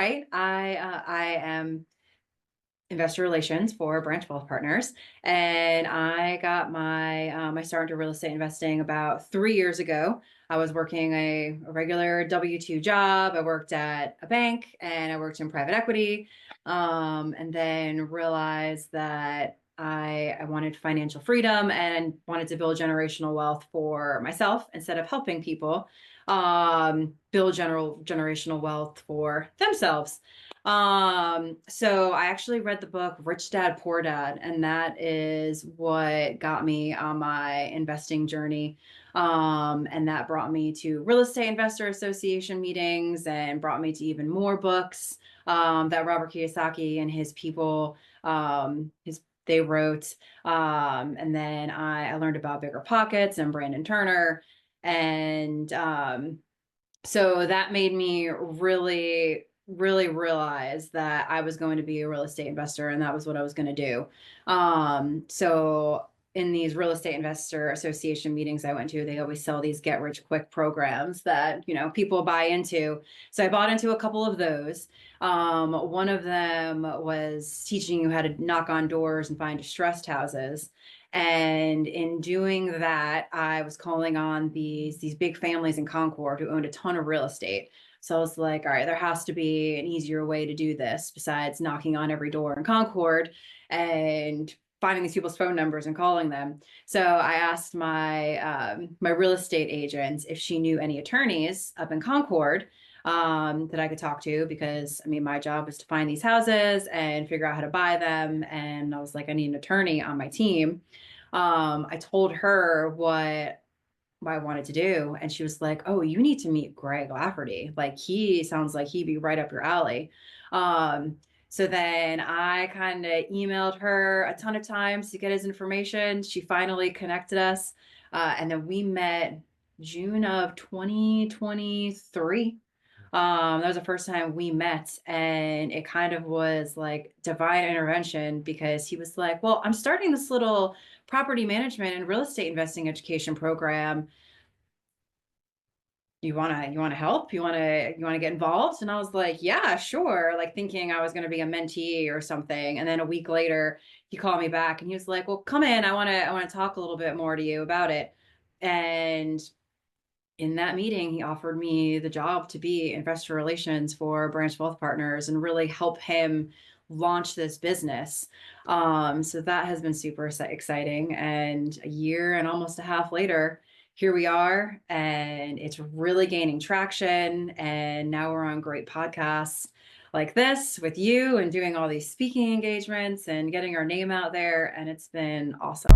Wright. I am investor relations for Branch Wealth Partners, and I got my start into real estate investing about 3 years ago. I was working a regular W-2 job. I worked at a bank and I worked in private equity, and then realized that I wanted financial freedom and wanted to build generational wealth for myself instead of helping people build generational wealth for themselves. So I actually read the book Rich Dad Poor Dad, and that is what got me on my investing journey. And that brought me to Real Estate Investor Association meetings and brought me to even more books that Robert Kiyosaki and his people they wrote. And then I learned about Bigger Pockets and Brandon Turner. And so that made me really realize that I was going to be a real estate investor and that was what I was going to do. So in these real estate investor association meetings I went to, they always sell these get rich quick programs that, people buy into. So I bought into a couple of those. One of them was teaching you how to knock on doors and find distressed houses. And in doing that, I was calling on these big families in Concord who owned a ton of real estate. So I was like, all right, there has to be an easier way to do this besides knocking on every door in Concord and finding these people's phone numbers and calling them. So I asked my real estate agent if she knew any attorneys up in Concord that I could talk to, because my job was to find these houses and figure out how to buy them. And I was like, I need an attorney on my team. I told her what I wanted to do, and she was like, oh, you need to meet Greg Lafferty. Like, he sounds like he'd be right up your alley. So then I kind of emailed her a ton of times to get his information. She finally connected us. And then we met June of 2023. That was the first time we met, and it kind of was like divine intervention, because he was like, well, I'm starting this little property management and real estate investing education program. You want to help? You want to get involved? And I was like, yeah, sure. Like, thinking I was going to be a mentee or something. And then a week later, he called me back and he was like, well, come in. I want to talk a little bit more to you about it. And in that meeting, he offered me the job to be investor relations for Branch Wealth Partners and really help him launch this business. So that has been super exciting. And a year and almost a half later, here we are, and it's really gaining traction. And now we're on great podcasts like this with you and doing all these speaking engagements and getting our name out there. And it's been awesome.